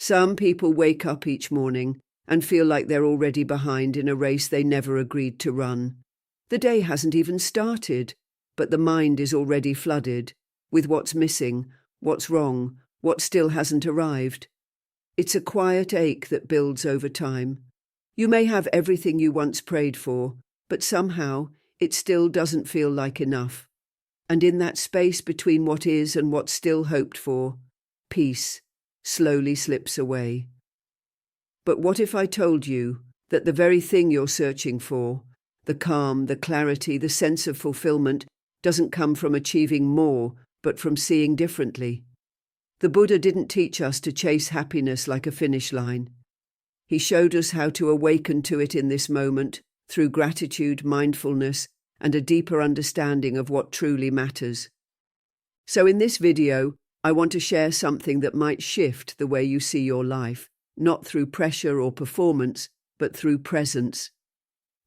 Some people wake up each morning and feel like they're already behind in a race they never agreed to run. The day hasn't even started, but the mind is already flooded with what's missing, what's wrong, what still hasn't arrived. It's a quiet ache that builds over time. You may have everything you once prayed for, but somehow it still doesn't feel like enough. And in that space between what is and what's still hoped for, peace slowly slips away. But what if I told you that the very thing you're searching for, the calm, the clarity, the sense of fulfillment, doesn't come from achieving more, but from seeing differently? The Buddha didn't teach us to chase happiness like a finish line. He showed us how to awaken to it in this moment through gratitude, mindfulness, and a deeper understanding of what truly matters. So in this video, I want to share something that might shift the way you see your life, not through pressure or performance, but through presence.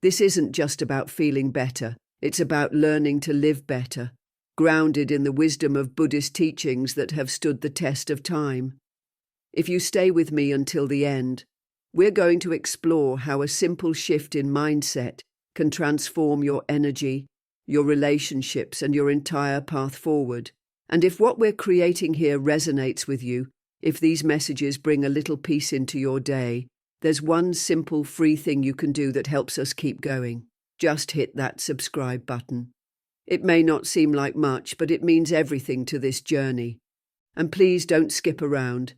This isn't just about feeling better, it's about learning to live better, grounded in the wisdom of Buddhist teachings that have stood the test of time. If you stay with me until the end, we're going to explore how a simple shift in mindset can transform your energy, your relationships, and your entire path forward. And if what we're creating here resonates with you, if these messages bring a little peace into your day, there's one simple free thing you can do that helps us keep going. Just hit that subscribe button. It may not seem like much, but it means everything to this journey. And please don't skip around.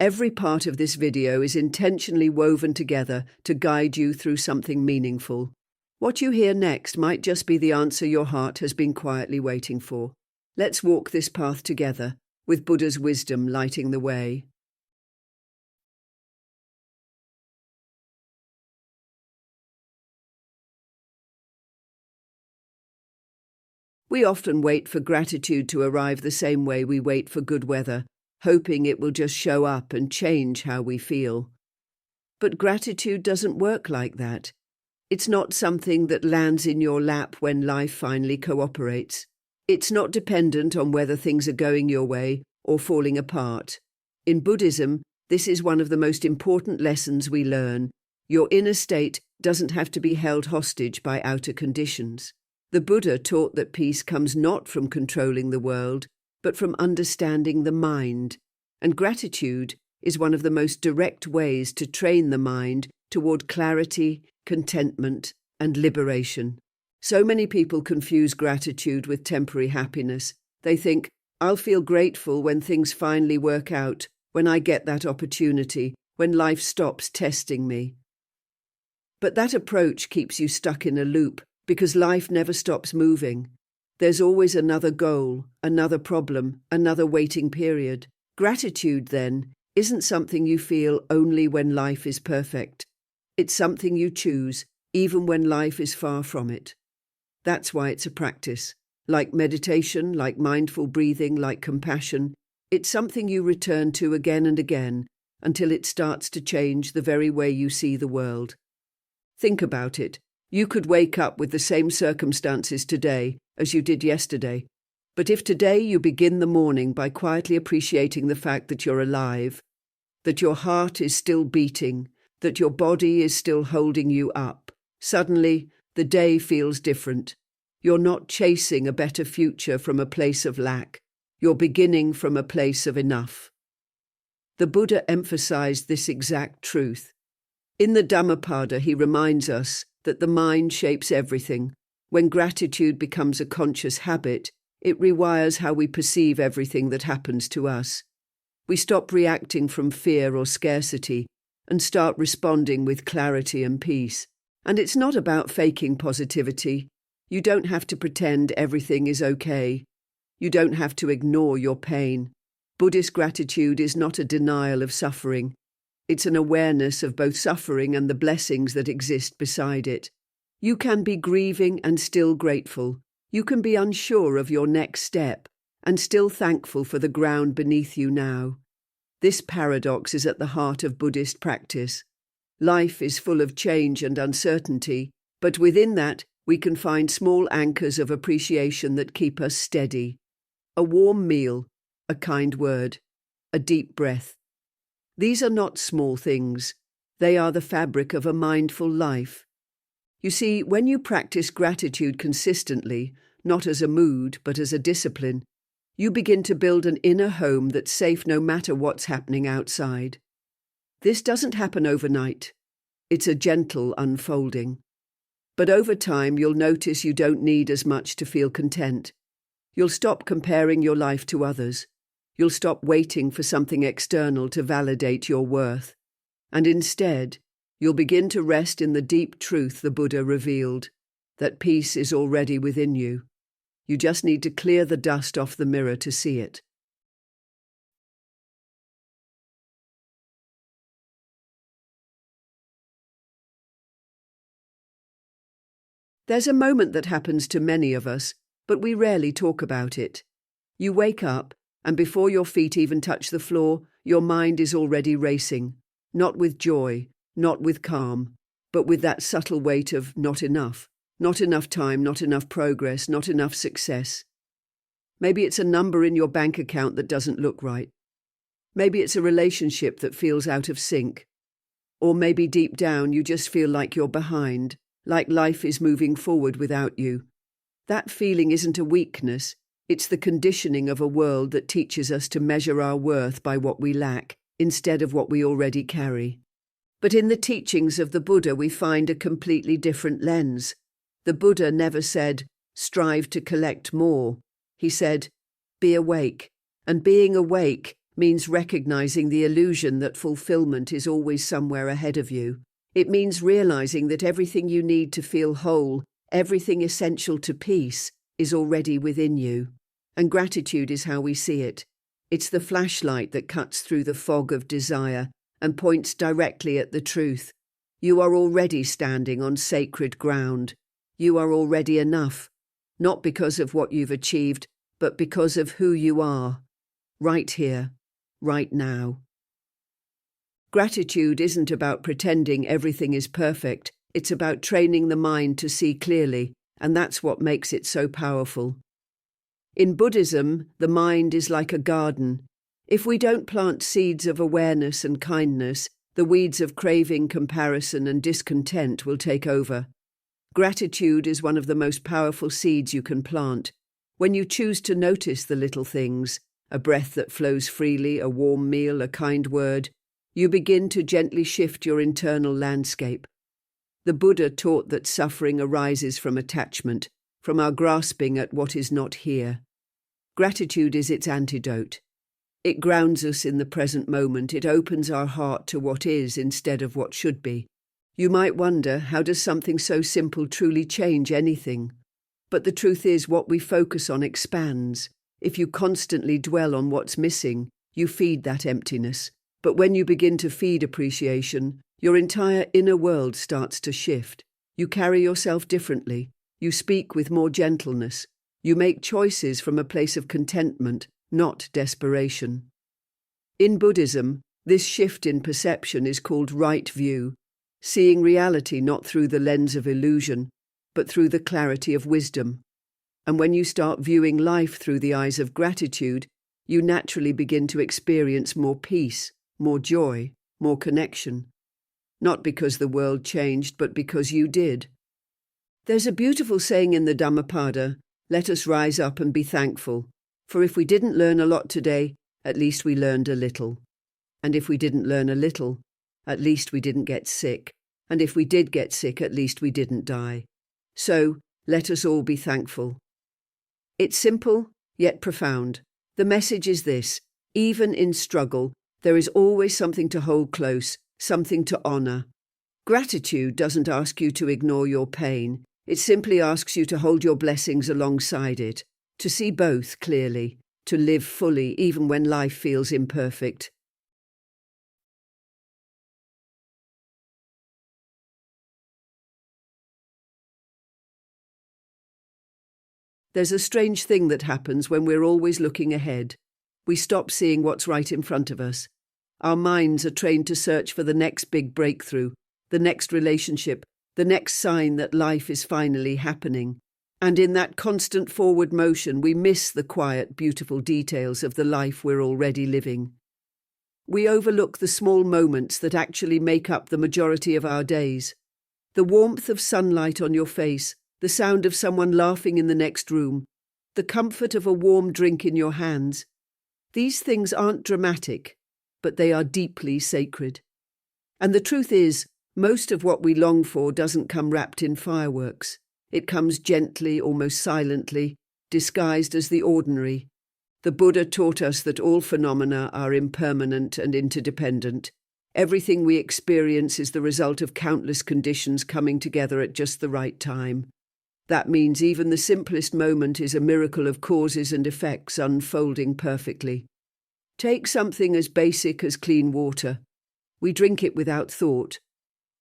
Every part of this video is intentionally woven together to guide you through something meaningful. What you hear next might just be the answer your heart has been quietly waiting for. Let's walk this path together, with Buddha's wisdom lighting the way. We often wait for gratitude to arrive the same way we wait for good weather, hoping it will just show up and change how we feel. But gratitude doesn't work like that. It's not something that lands in your lap when life finally cooperates. It's not dependent on whether things are going your way or falling apart. In Buddhism, this is one of the most important lessons we learn. Your inner state doesn't have to be held hostage by outer conditions. The Buddha taught that peace comes not from controlling the world, but from understanding the mind. And gratitude is one of the most direct ways to train the mind toward clarity, contentment, and liberation. So many people confuse gratitude with temporary happiness. They think, I'll feel grateful when things finally work out, when I get that opportunity, when life stops testing me. But that approach keeps you stuck in a loop, because life never stops moving. There's always another goal, another problem, another waiting period. Gratitude, then, isn't something you feel only when life is perfect. It's something you choose, even when life is far from it. That's why it's a practice. Like meditation, like mindful breathing, like compassion, it's something you return to again and again until it starts to change the very way you see the world. Think about it. You could wake up with the same circumstances today as you did yesterday. But if today you begin the morning by quietly appreciating the fact that you're alive, that your heart is still beating, that your body is still holding you up, suddenly the day feels different. You're not chasing a better future from a place of lack. You're beginning from a place of enough. The Buddha emphasized this exact truth. In the Dhammapada, he reminds us that the mind shapes everything. When gratitude becomes a conscious habit, it rewires how we perceive everything that happens to us. We stop reacting from fear or scarcity and start responding with clarity and peace. And it's not about faking positivity. You don't have to pretend everything is okay. You don't have to ignore your pain. Buddhist gratitude is not a denial of suffering. It's an awareness of both suffering and the blessings that exist beside it. You can be grieving and still grateful. You can be unsure of your next step and still thankful for the ground beneath you now. This paradox is at the heart of Buddhist practice. Life is full of change and uncertainty, but within that, we can find small anchors of appreciation that keep us steady. A warm meal, a kind word, a deep breath. These are not small things. They are the fabric of a mindful life. You see, when you practice gratitude consistently, not as a mood but as a discipline, you begin to build an inner home that's safe no matter what's happening outside. This doesn't happen overnight. It's a gentle unfolding. But over time, you'll notice you don't need as much to feel content. You'll stop comparing your life to others. You'll stop waiting for something external to validate your worth. And instead, you'll begin to rest in the deep truth the Buddha revealed, that peace is already within you. You just need to clear the dust off the mirror to see it. There's a moment that happens to many of us, but we rarely talk about it. You wake up, and before your feet even touch the floor, your mind is already racing, not with joy, not with calm, but with that subtle weight of not enough time, not enough progress, not enough success. Maybe it's a number in your bank account that doesn't look right. Maybe it's a relationship that feels out of sync. Or maybe deep down you just feel like you're behind, like life is moving forward without you. That feeling isn't a weakness, it's the conditioning of a world that teaches us to measure our worth by what we lack, instead of what we already carry. But in the teachings of the Buddha we find a completely different lens. The Buddha never said, strive to collect more. He said, be awake. And being awake means recognizing the illusion that fulfillment is always somewhere ahead of you. It means realizing that everything you need to feel whole, everything essential to peace, is already within you. And gratitude is how we see it. It's the flashlight that cuts through the fog of desire and points directly at the truth. You are already standing on sacred ground. You are already enough, not because of what you've achieved, but because of who you are, right here, right now. Gratitude isn't about pretending everything is perfect, it's about training the mind to see clearly, and that's what makes it so powerful. In Buddhism, the mind is like a garden. If we don't plant seeds of awareness and kindness, the weeds of craving, comparison, and discontent will take over. Gratitude is one of the most powerful seeds you can plant. When you choose to notice the little things, a breath that flows freely, a warm meal, a kind word, you begin to gently shift your internal landscape. The Buddha taught that suffering arises from attachment, from our grasping at what is not here. Gratitude is its antidote. It grounds us in the present moment. It opens our heart to what is instead of what should be. You might wonder, how does something so simple truly change anything? But the truth is, what we focus on expands. If you constantly dwell on what's missing, you feed that emptiness. But when you begin to feed appreciation, your entire inner world starts to shift. You carry yourself differently. You speak with more gentleness. You make choices from a place of contentment, not desperation. In Buddhism, this shift in perception is called right view, seeing reality not through the lens of illusion, but through the clarity of wisdom. And when you start viewing life through the eyes of gratitude, you naturally begin to experience more peace, more joy, more connection. Not because the world changed, but because you did. There's a beautiful saying in the Dhammapada, let us rise up and be thankful, for if we didn't learn a lot today, at least we learned a little. And if we didn't learn a little, at least we didn't get sick. And if we did get sick, at least we didn't die. So, let us all be thankful. It's simple, yet profound. The message is this: even in struggle, there is always something to hold close, something to honor. Gratitude doesn't ask you to ignore your pain. It simply asks you to hold your blessings alongside it, to see both clearly, to live fully even when life feels imperfect. There's a strange thing that happens when we're always looking ahead. We stop seeing what's right in front of us. Our minds are trained to search for the next big breakthrough, the next relationship, the next sign that life is finally happening. And in that constant forward motion, we miss the quiet, beautiful details of the life we're already living. We overlook the small moments that actually make up the majority of our days. The warmth of sunlight on your face, the sound of someone laughing in the next room, the comfort of a warm drink in your hands. These things aren't dramatic, but they are deeply sacred. And the truth is, most of what we long for doesn't come wrapped in fireworks. It comes gently, almost silently, disguised as the ordinary. The Buddha taught us that all phenomena are impermanent and interdependent. Everything we experience is the result of countless conditions coming together at just the right time. That means even the simplest moment is a miracle of causes and effects unfolding perfectly. Take something as basic as clean water. We drink it without thought.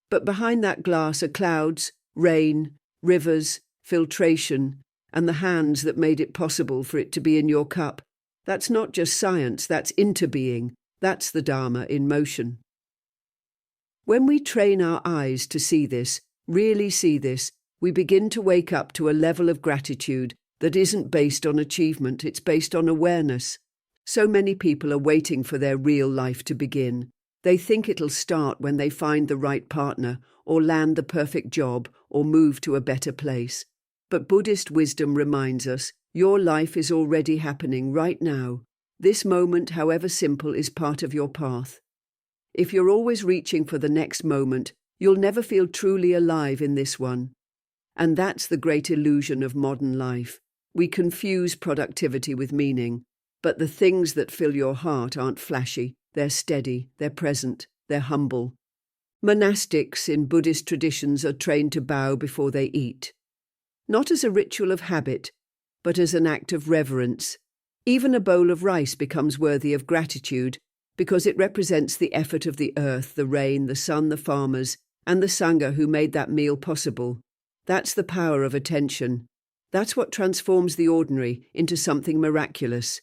But behind that glass are clouds, rain, rivers, filtration, and the hands that made it possible for it to be in your cup. That's not just science, that's interbeing. That's the Dharma in motion. When we train our eyes to see this, really see this, we begin to wake up to a level of gratitude that isn't based on achievement, it's based on awareness. So many people are waiting for their real life to begin. They think it'll start when they find the right partner, or land the perfect job, or move to a better place. But Buddhist wisdom reminds us, your life is already happening right now. This moment, however simple, is part of your path. If you're always reaching for the next moment, you'll never feel truly alive in this one. And that's the great illusion of modern life. We confuse productivity with meaning, but the things that fill your heart aren't flashy, they're steady, they're present, they're humble. Monastics in Buddhist traditions are trained to bow before they eat. Not as a ritual of habit, but as an act of reverence. Even a bowl of rice becomes worthy of gratitude because it represents the effort of the earth, the rain, the sun, the farmers, and the Sangha who made that meal possible. That's the power of attention. That's what transforms the ordinary into something miraculous.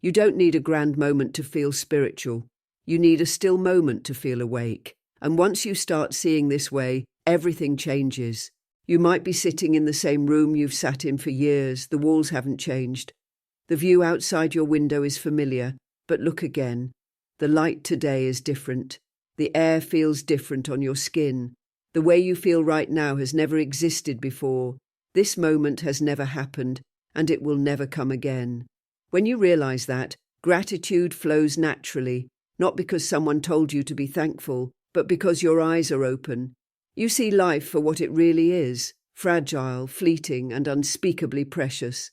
You don't need a grand moment to feel spiritual. You need a still moment to feel awake. And once you start seeing this way, everything changes. You might be sitting in the same room you've sat in for years. The walls haven't changed. The view outside your window is familiar, but look again. The light today is different. The air feels different on your skin. The way you feel right now has never existed before. This moment has never happened, and it will never come again. When you realize that, gratitude flows naturally, not because someone told you to be thankful, but because your eyes are open. You see life for what it really is, fragile, fleeting, and unspeakably precious.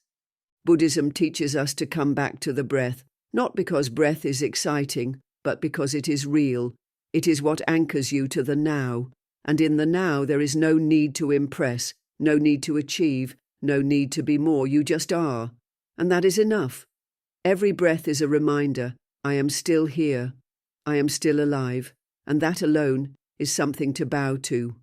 Buddhism teaches us to come back to the breath, not because breath is exciting, but because it is real. It is what anchors you to the now. And in the now there is no need to impress, no need to achieve, no need to be more. You just are. And that is enough. Every breath is a reminder, I am still here. I am still alive. And that alone is something to bow to.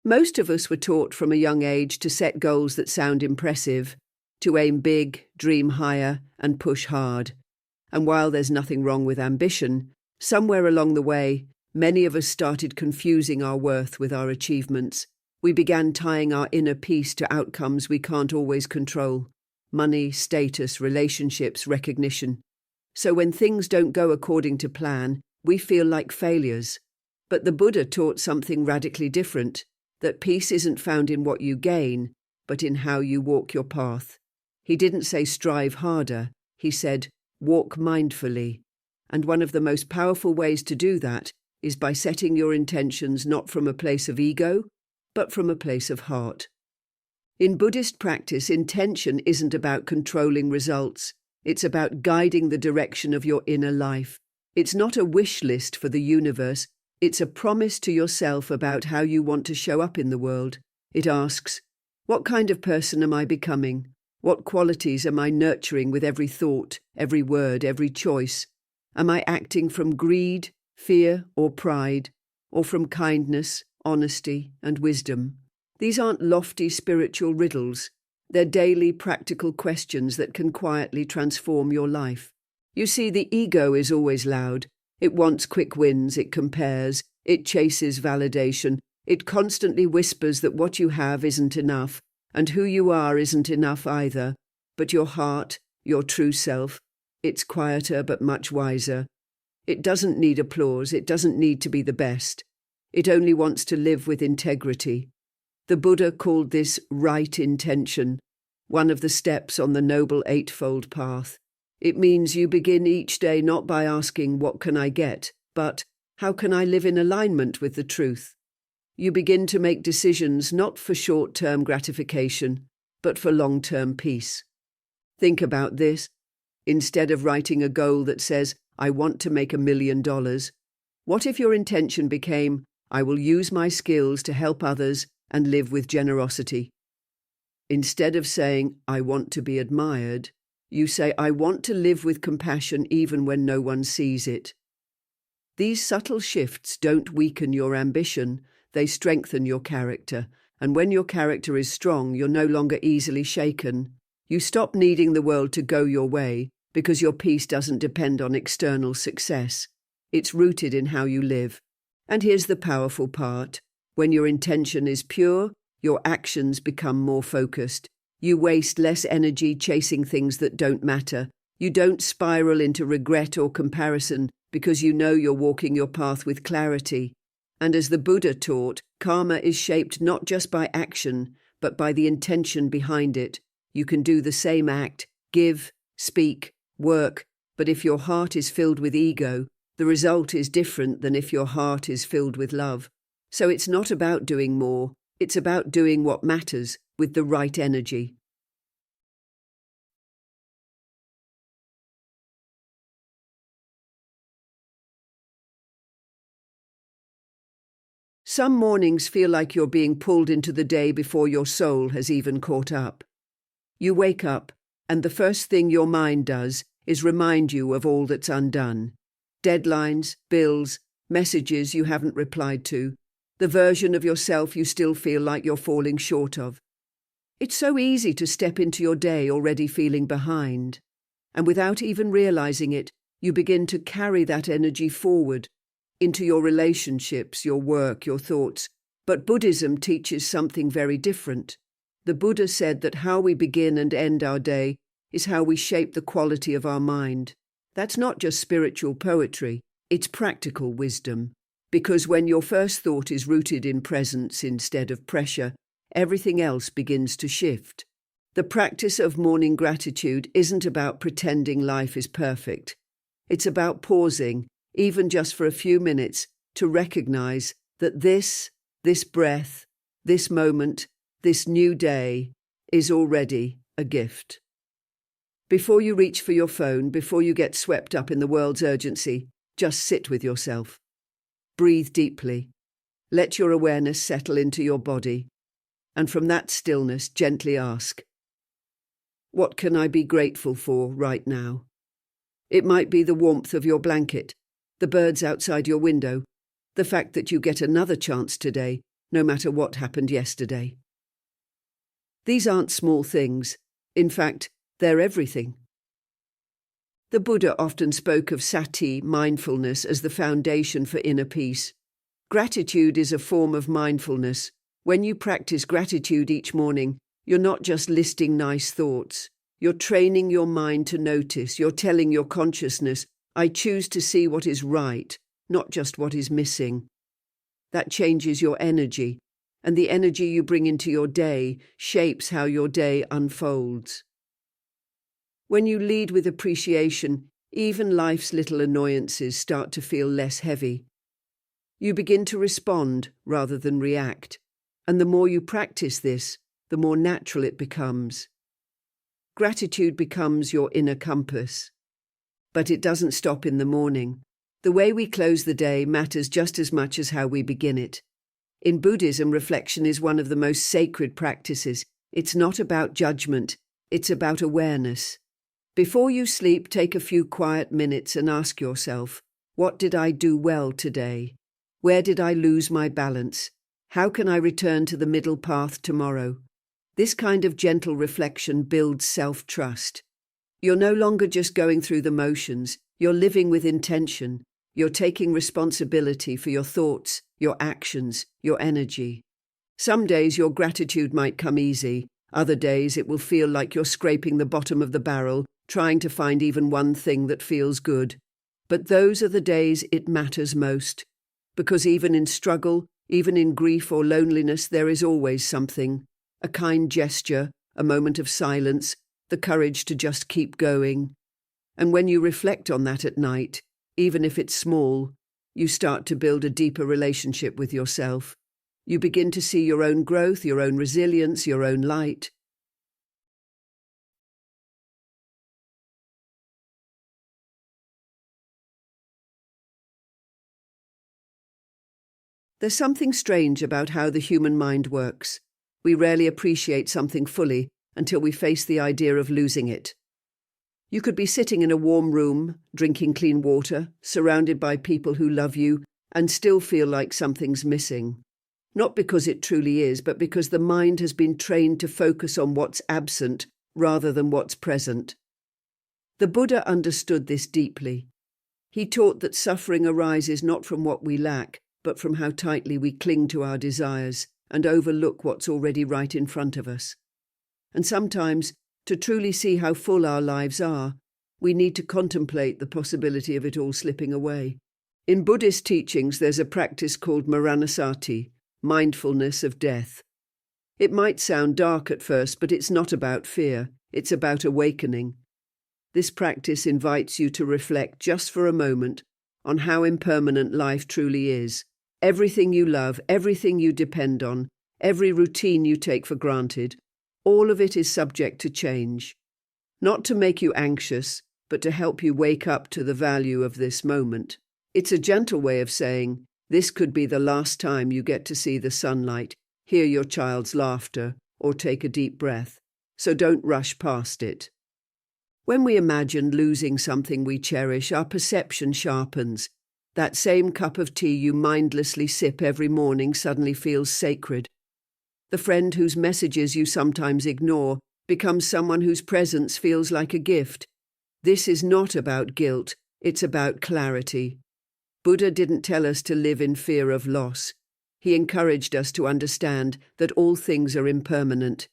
Most of us were taught from a young age to set goals that sound impressive, to aim big, dream higher, and push hard. And while there's nothing wrong with ambition, somewhere along the way, many of us started confusing our worth with our achievements. We began tying our inner peace to outcomes we can't always control: money, status, relationships, recognition. So when things don't go according to plan, we feel like failures. But the Buddha taught something radically different, that peace isn't found in what you gain, but in how you walk your path. He didn't say strive harder, he said walk mindfully. And one of the most powerful ways to do that is by setting your intentions not from a place of ego, but from a place of heart. In Buddhist practice, intention isn't about controlling results. It's about guiding the direction of your inner life. It's not a wish list for the universe. It's a promise to yourself about how you want to show up in the world. It asks, what kind of person am I becoming? What qualities am I nurturing with every thought, every word, every choice? Am I acting from greed, fear, or pride, or from kindness, honesty, and wisdom? These aren't lofty spiritual riddles. They're daily practical questions that can quietly transform your life. You see, the ego is always loud. It wants quick wins, it compares, it chases validation, It constantly whispers that what you have isn't enough, and who you are isn't enough either, but your heart, your true self, it's quieter but much wiser. It doesn't need applause, it doesn't need to be the best. It only wants to live with integrity. The Buddha called this right intention, one of the steps on the Noble Eightfold Path. It means you begin each day not by asking, "What can I get?" but, "How can I live in alignment with the truth?" You begin to make decisions not for short-term gratification, but for long-term peace. Think about this. Instead of writing a goal that says, "I want to make $1 million," what if your intention became, "I will use my skills to help others and live with generosity"? Instead of saying, "I want to be admired," you say, "I want to live with compassion even when no one sees it." These subtle shifts don't weaken your ambition, they strengthen your character. And when your character is strong, you're no longer easily shaken. You stop needing the world to go your way because your peace doesn't depend on external success. It's rooted in how you live. And here's the powerful part. When your intention is pure, your actions become more focused. You waste less energy chasing things that don't matter. You don't spiral into regret or comparison because you know you're walking your path with clarity. And as the Buddha taught, karma is shaped not just by action, but by the intention behind it. You can do the same act, give, speak, work, but if your heart is filled with ego, the result is different than if your heart is filled with love. So it's not about doing more, it's about doing what matters with the right energy. Some mornings feel like you're being pulled into the day before your soul has even caught up. You wake up, and the first thing your mind does is remind you of all that's undone. Deadlines, bills, messages you haven't replied to, the version of yourself you still feel like you're falling short of. It's so easy to step into your day already feeling behind. And without even realizing it, you begin to carry that energy forward into your relationships, your work, your thoughts. But Buddhism teaches something very different. The Buddha said that how we begin and end our day is how we shape the quality of our mind. That's not just spiritual poetry, it's practical wisdom. Because when your first thought is rooted in presence instead of pressure, everything else begins to shift. The practice of morning gratitude isn't about pretending life is perfect. It's about pausing, even just for a few minutes, to recognize that this breath, this moment, this new day is already a gift. Before you reach for your phone, before you get swept up in the world's urgency, just sit with yourself. Breathe deeply. Let your awareness settle into your body. And from that stillness, gently ask, "What can I be grateful for right now?" It might be the warmth of your blanket, the birds outside your window, the fact that you get another chance today, no matter what happened yesterday. These aren't small things. In fact, they're everything. The Buddha often spoke of sati, mindfulness, as the foundation for inner peace. Gratitude is a form of mindfulness. When you practice gratitude each morning, you're not just listing nice thoughts. You're training your mind to notice. You're telling your consciousness, "I choose to see what is right, not just what is missing." That changes your energy, and the energy you bring into your day shapes how your day unfolds. When you lead with appreciation, even life's little annoyances start to feel less heavy. You begin to respond rather than react, and the more you practice this, the more natural it becomes. Gratitude becomes your inner compass. But it doesn't stop in the morning. The way we close the day matters just as much as how we begin it. In Buddhism, reflection is one of the most sacred practices. It's not about judgment, it's about awareness. Before you sleep, take a few quiet minutes and ask yourself, what did I do well today? Where did I lose my balance? How can I return to the middle path tomorrow? This kind of gentle reflection builds self-trust. You're no longer just going through the motions, you're living with intention, You're taking responsibility for your thoughts, your actions, your energy. Some days your gratitude might come easy. Other days it will feel like you're scraping the bottom of the barrel, trying to find even one thing that feels good. But those are the days it matters most. Because even in struggle, even in grief or loneliness, there is always something. A kind gesture, a moment of silence, the courage to just keep going. And when you reflect on that at night, even if it's small, you start to build a deeper relationship with yourself. You begin to see your own growth, your own resilience, your own light. There's something strange about how the human mind works. We rarely appreciate something fully until we face the idea of losing it. You could be sitting in a warm room, drinking clean water, surrounded by people who love you, and still feel like something's missing. Not because it truly is, but because the mind has been trained to focus on what's absent rather than what's present. The Buddha understood this deeply. He taught that suffering arises not from what we lack, but from how tightly we cling to our desires and overlook what's already right in front of us. And sometimes, to truly see how full our lives are, we need to contemplate the possibility of it all slipping away. In Buddhist teachings, there's a practice called Maranasati, mindfulness of death. It might sound dark at first, but it's not about fear, it's about awakening. This practice invites you to reflect just for a moment on how impermanent life truly is. Everything you love, everything you depend on, every routine you take for granted, all of it is subject to change. Not to make you anxious, but to help you wake up to the value of this moment. It's a gentle way of saying, this could be the last time you get to see the sunlight, hear your child's laughter, or take a deep breath. So don't rush past it. When we imagine losing something we cherish, our perception sharpens. That same cup of tea you mindlessly sip every morning suddenly feels sacred. The friend whose messages you sometimes ignore becomes someone whose presence feels like a gift. This is not about guilt, it's about clarity. Buddha didn't tell us to live in fear of loss. He encouraged us to understand that all things are impermanent.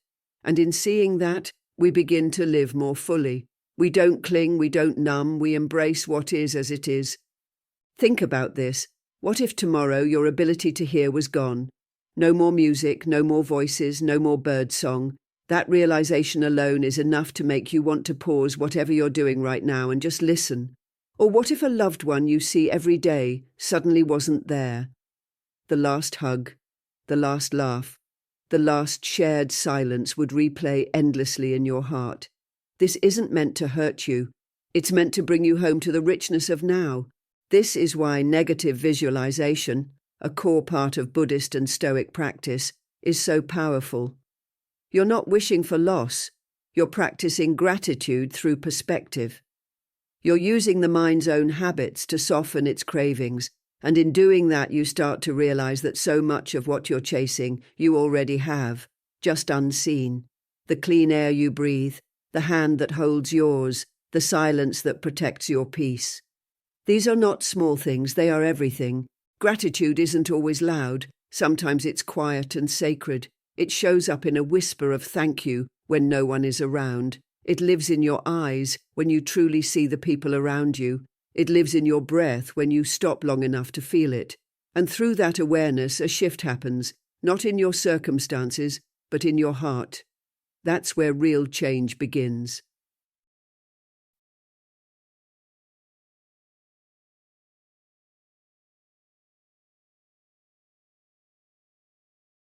And in seeing that, we begin to live more fully. We don't cling, we don't numb, we embrace what is as it is. Think about this. What if tomorrow your ability to hear was gone? No more music, no more voices, no more bird song. That realization alone is enough to make you want to pause whatever you're doing right now and just listen. Or what if a loved one you see every day suddenly wasn't there? The last hug, the last laugh, the last shared silence would replay endlessly in your heart. This isn't meant to hurt you. It's meant to bring you home to the richness of now. This is why negative visualization, a core part of Buddhist and Stoic practice, is so powerful. You're not wishing for loss. You're practicing gratitude through perspective. You're using the mind's own habits to soften its cravings, and in doing that you start to realize that so much of what you're chasing you already have, just unseen. The clean air you breathe, the hand that holds yours, the silence that protects your peace. These are not small things, they are everything. Gratitude isn't always loud, sometimes it's quiet and sacred. It shows up in a whisper of thank you when no one is around. It lives in your eyes when you truly see the people around you. It lives in your breath when you stop long enough to feel it. And through that awareness, a shift happens, not in your circumstances, but in your heart. That's where real change begins.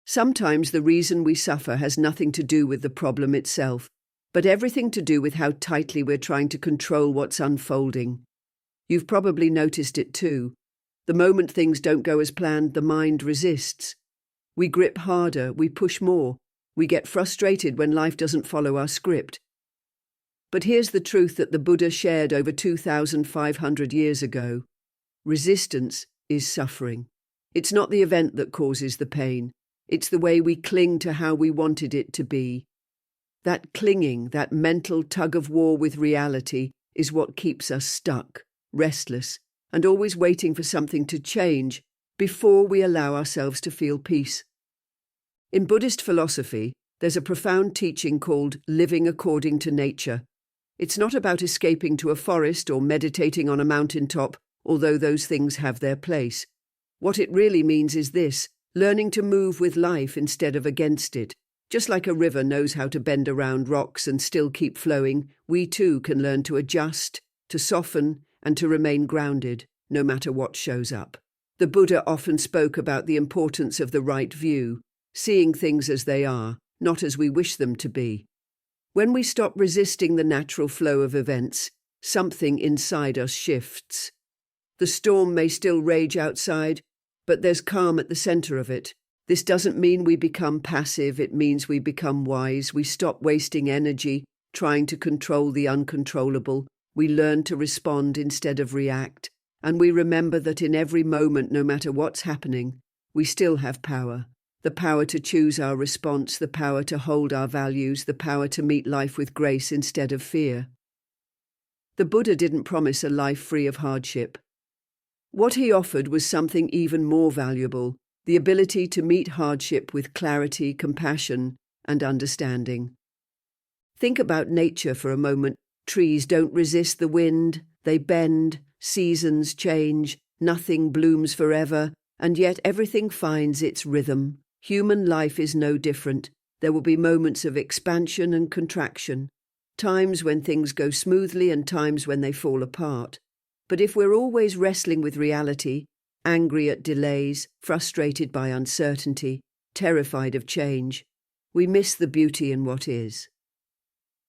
Sometimes the reason we suffer has nothing to do with the problem itself, but everything to do with how tightly we're trying to control what's unfolding. You've probably noticed it too. The moment things don't go as planned, the mind resists. We grip harder, we push more, we get frustrated when life doesn't follow our script. But here's the truth that the Buddha shared over 2,500 years ago. Resistance is suffering. It's not the event that causes the pain. It's the way we cling to how we wanted it to be. That clinging, that mental tug of war with reality, is what keeps us stuck, restless, and always waiting for something to change before we allow ourselves to feel peace. In Buddhist philosophy, there's a profound teaching called living according to nature. It's not about escaping to a forest or meditating on a mountaintop, although those things have their place. What it really means is this: learning to move with life instead of against it. Just like a river knows how to bend around rocks and still keep flowing, we too can learn to adjust, to soften, and to remain grounded, no matter what shows up. The Buddha often spoke about the importance of the right view, seeing things as they are, not as we wish them to be. When we stop resisting the natural flow of events, something inside us shifts. The storm may still rage outside, but there's calm at the center of it. This doesn't mean we become passive, it means we become wise. We stop wasting energy trying to control the uncontrollable. We learn to respond instead of react. And we remember that in every moment, no matter what's happening, we still have power. The power to choose our response, the power to hold our values, the power to meet life with grace instead of fear. The Buddha didn't promise a life free of hardship. What he offered was something even more valuable: the ability to meet hardship with clarity, compassion, and understanding. Think about nature for a moment. Trees don't resist the wind, they bend, seasons change, nothing blooms forever, and yet everything finds its rhythm. Human life is no different. There will be moments of expansion and contraction, times when things go smoothly and times when they fall apart. But if we're always wrestling with reality, angry at delays, frustrated by uncertainty, terrified of change, we miss the beauty in what is.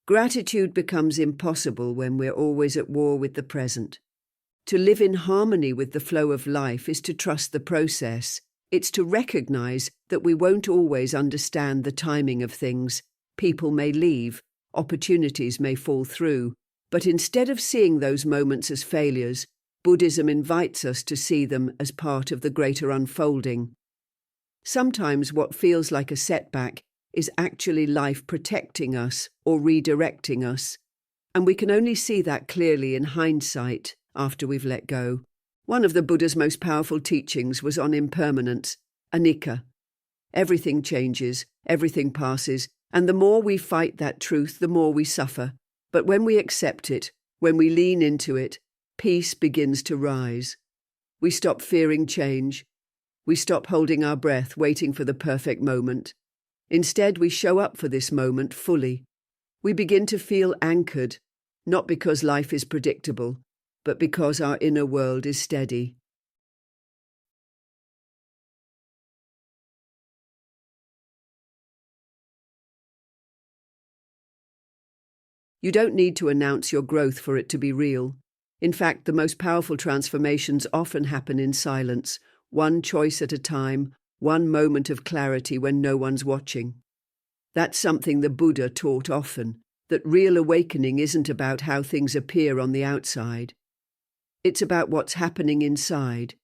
Gratitude becomes impossible when we're always at war with the present. To live in harmony with the flow of life is to trust the process. It's to recognize that we won't always understand the timing of things. People may leave, opportunities may fall through, but instead of seeing those moments as failures, Buddhism invites us to see them as part of the greater unfolding. Sometimes what feels like a setback is actually life protecting us or redirecting us, and we can only see that clearly in hindsight after we've let go. One of the Buddha's most powerful teachings was on impermanence, anicca. Everything changes, everything passes, and the more we fight that truth, the more we suffer. But when we accept it, when we lean into it, peace begins to rise. We stop fearing change. We stop holding our breath, waiting for the perfect moment. Instead, we show up for this moment fully. We begin to feel anchored, not because life is predictable, but because our inner world is steady. You don't need to announce your growth for it to be real. In fact, the most powerful transformations often happen in silence, one choice at a time, one moment of clarity when no one's watching. That's something the Buddha taught often, that real awakening isn't about how things appear on the outside. It's about what's happening inside.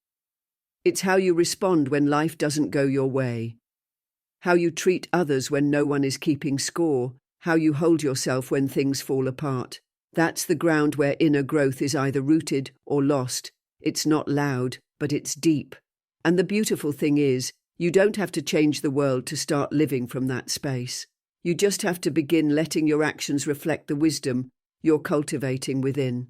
It's how you respond when life doesn't go your way, how you treat others when no one is keeping score, how you hold yourself when things fall apart. That's the ground where inner growth is either rooted or lost. It's not loud, but it's deep. And the beautiful thing is, you don't have to change the world to start living from that space. You just have to begin letting your actions reflect the wisdom you're cultivating within.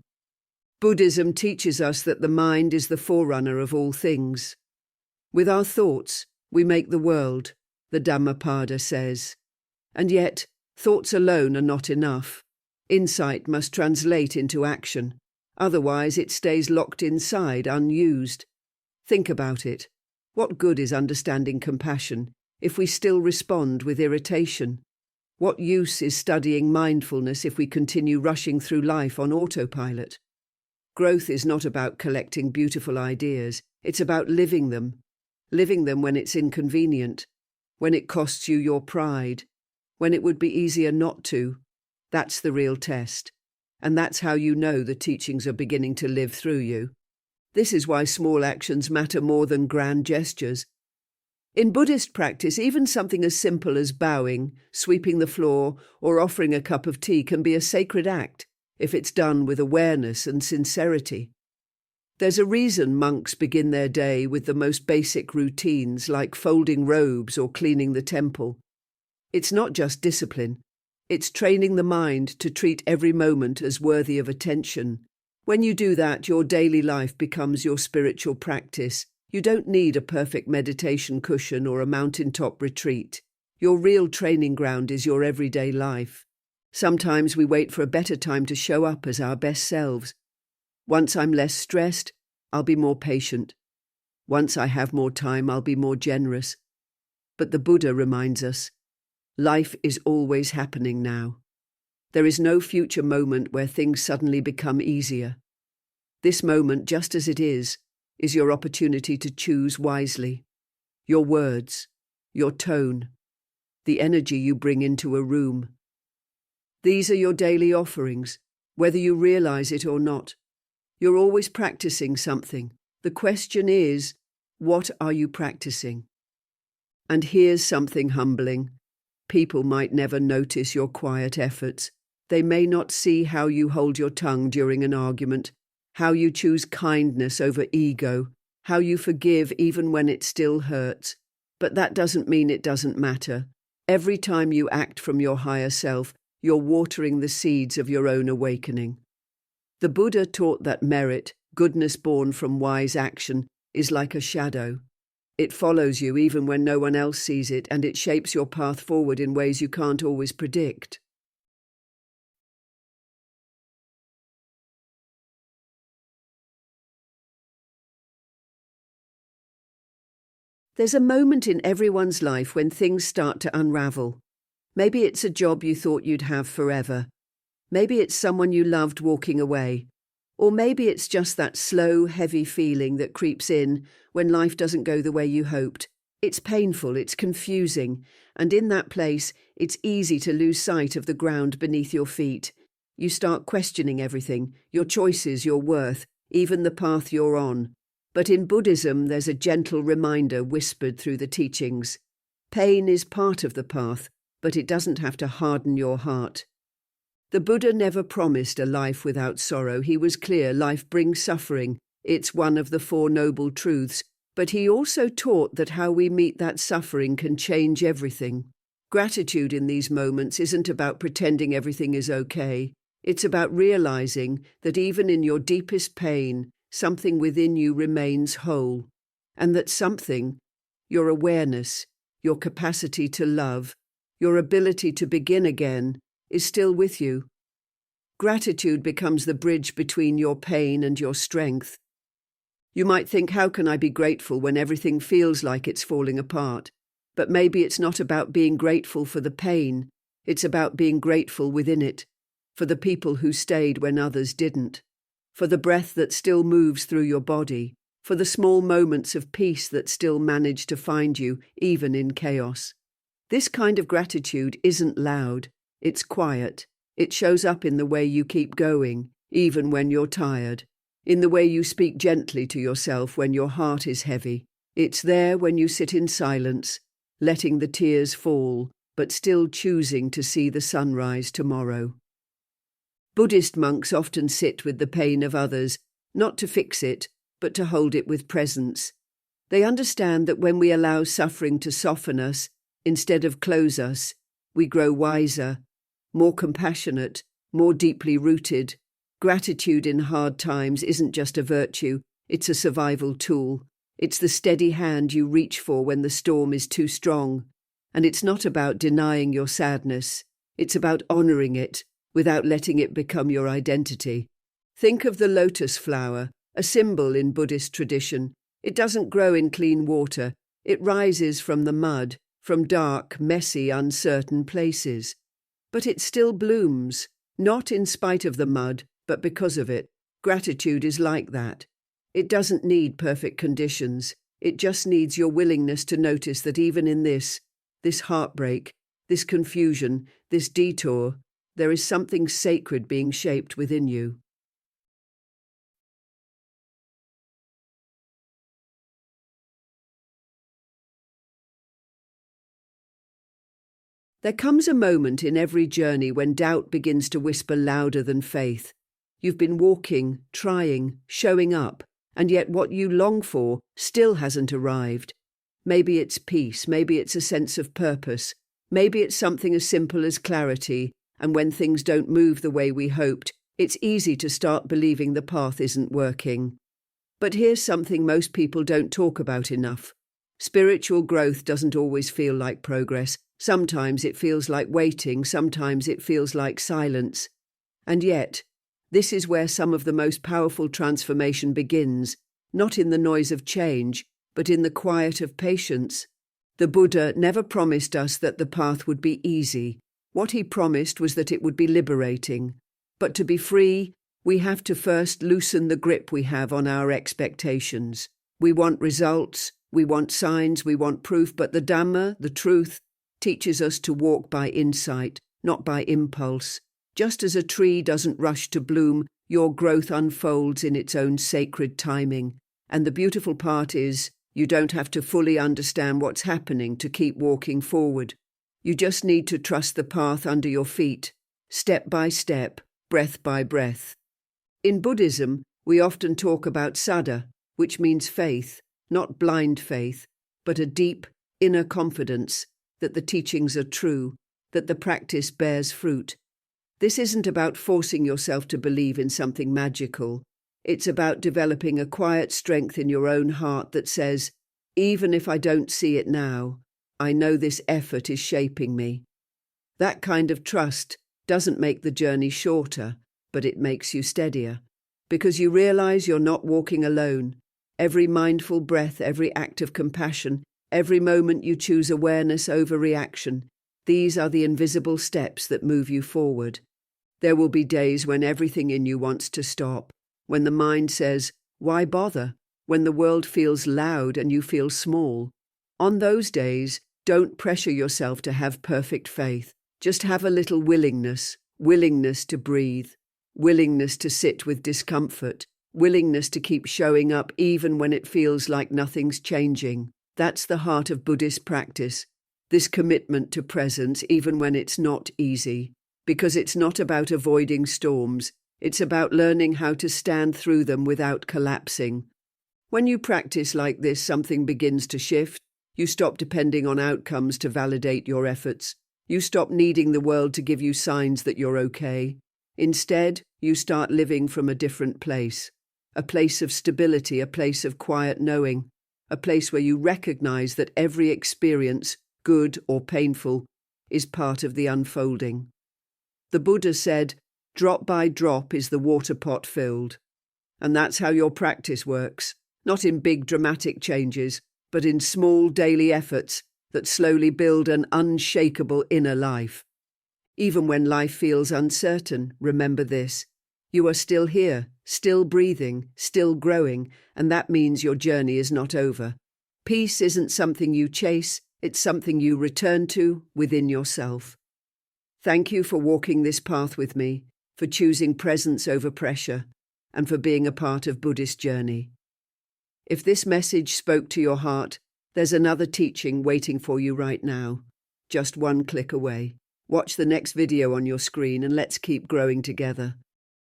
Buddhism teaches us that the mind is the forerunner of all things. With our thoughts, we make the world, the Dhammapada says. And yet, thoughts alone are not enough. Insight must translate into action. Otherwise, it stays locked inside, unused. Think about it. What good is understanding compassion if we still respond with irritation? What use is studying mindfulness if we continue rushing through life on autopilot? Growth is not about collecting beautiful ideas. It's about living them when it's inconvenient, when it costs you your pride, when it would be easier not to. That's the real test. And that's how you know the teachings are beginning to live through you. This is why small actions matter more than grand gestures. In Buddhist practice, even something as simple as bowing, sweeping the floor, or offering a cup of tea can be a sacred act if it's done with awareness and sincerity. There's a reason monks begin their day with the most basic routines like folding robes or cleaning the temple. It's not just discipline. It's training the mind to treat every moment as worthy of attention. When you do that, your daily life becomes your spiritual practice. You don't need a perfect meditation cushion or a mountaintop retreat. Your real training ground is your everyday life. Sometimes we wait for a better time to show up as our best selves. Once I'm less stressed, I'll be more patient. Once I have more time, I'll be more generous. But the Buddha reminds us, life is always happening now. There is no future moment where things suddenly become easier. This moment, just as it is your opportunity to choose wisely. Your words, your tone, the energy you bring into a room. These are your daily offerings, whether you realize it or not. You're always practicing something. The question is, what are you practicing? And here's something humbling. People might never notice your quiet efforts. They may not see how you hold your tongue during an argument, how you choose kindness over ego, how you forgive even when it still hurts. But that doesn't mean it doesn't matter. Every time you act from your higher self, you're watering the seeds of your own awakening. The Buddha taught that merit, goodness born from wise action, is like a shadow. It follows you even when no one else sees it, and it shapes your path forward in ways you can't always predict. There's a moment in everyone's life when things start to unravel. Maybe it's a job you thought you'd have forever. Maybe it's someone you loved walking away. Or maybe it's just that slow, heavy feeling that creeps in when life doesn't go the way you hoped. It's painful, it's confusing, and in that place, it's easy to lose sight of the ground beneath your feet. You start questioning everything, your choices, your worth, even the path you're on. But in Buddhism, there's a gentle reminder whispered through the teachings. Pain is part of the path, but it doesn't have to harden your heart. The Buddha never promised a life without sorrow. He was clear life brings suffering. It's one of the Four Noble Truths. But he also taught that how we meet that suffering can change everything. Gratitude in these moments isn't about pretending everything is okay. It's about realizing that even in your deepest pain, something within you remains whole. And that something, your awareness, your capacity to love, your ability to begin again, is still with you. Gratitude becomes the bridge between your pain and your strength. You might think, how can I be grateful when everything feels like it's falling apart? But maybe it's not about being grateful for the pain. It's about being grateful within it, for the people who stayed when others didn't, for the breath that still moves through your body, for the small moments of peace that still manage to find you, even in chaos. This kind of gratitude isn't loud. It's quiet. It shows up in the way you keep going, even when you're tired. In the way you speak gently to yourself when your heart is heavy. It's there when you sit in silence, letting the tears fall, but still choosing to see the sunrise tomorrow. Buddhist monks often sit with the pain of others, not to fix it, but to hold it with presence. They understand that when we allow suffering to soften us, instead of close us, we grow wiser, more compassionate, more deeply rooted. Gratitude in hard times isn't just a virtue, it's a survival tool. It's the steady hand you reach for when the storm is too strong. And it's not about denying your sadness. It's about honoring it without letting it become your identity. Think of the lotus flower, a symbol in Buddhist tradition. It doesn't grow in clean water. It rises from the mud, from dark, messy, uncertain places. But it still blooms, not in spite of the mud, but because of it. Gratitude is like that. It doesn't need perfect conditions. It just needs your willingness to notice that even in this heartbreak, this confusion, this detour, there is something sacred being shaped within you. There comes a moment in every journey when doubt begins to whisper louder than faith. You've been walking, trying, showing up, and yet what you long for still hasn't arrived. Maybe it's peace, maybe it's a sense of purpose, maybe it's something as simple as clarity, and when things don't move the way we hoped, it's easy to start believing the path isn't working. But here's something most people don't talk about enough. Spiritual growth doesn't always feel like progress. Sometimes it feels like waiting, sometimes it feels like silence. And yet, this is where some of the most powerful transformation begins, not in the noise of change, but in the quiet of patience. The Buddha never promised us that the path would be easy. What he promised was that it would be liberating. But to be free, we have to first loosen the grip we have on our expectations. We want results, we want signs, we want proof, but the Dhamma, the truth, teaches us to walk by insight, not by impulse. Just as a tree doesn't rush to bloom, your growth unfolds in its own sacred timing. And the beautiful part is, you don't have to fully understand what's happening to keep walking forward. You just need to trust the path under your feet, step by step, breath by breath. In Buddhism, we often talk about saddha, which means faith, not blind faith, but a deep, inner confidence that the teachings are true, that the practice bears fruit. This isn't about forcing yourself to believe in something magical. It's about developing a quiet strength in your own heart that says, even if I don't see it now, I know this effort is shaping me. That kind of trust doesn't make the journey shorter, but it makes you steadier, because you realize you're not walking alone. Every mindful breath, every act of compassion, every moment you choose awareness over reaction, these are the invisible steps that move you forward. There will be days when everything in you wants to stop, when the mind says, why bother? When the world feels loud and you feel small. On those days, don't pressure yourself to have perfect faith. Just have a little willingness to breathe, willingness to sit with discomfort, willingness to keep showing up even when it feels like nothing's changing. That's the heart of Buddhist practice, this commitment to presence even when it's not easy, because it's not about avoiding storms, it's about learning how to stand through them without collapsing. When you practice like this, something begins to shift. You stop depending on outcomes to validate your efforts. You stop needing the world to give you signs that you're okay. Instead, you start living from a different place. A place of stability, a place of quiet knowing, a place where you recognize that every experience, good or painful, is part of the unfolding. The Buddha said, drop by drop is the water pot filled. And that's how your practice works, not in big dramatic changes, but in small daily efforts that slowly build an unshakable inner life. Even when life feels uncertain, remember this. You are still here, still breathing, still growing, and that means your journey is not over. Peace isn't something you chase, it's something you return to within yourself. Thank you for walking this path with me, for choosing presence over pressure, and for being a part of Buddhist journey. If this message spoke to your heart, there's another teaching waiting for you right now, just one click away. Watch the next video on your screen and let's keep growing together.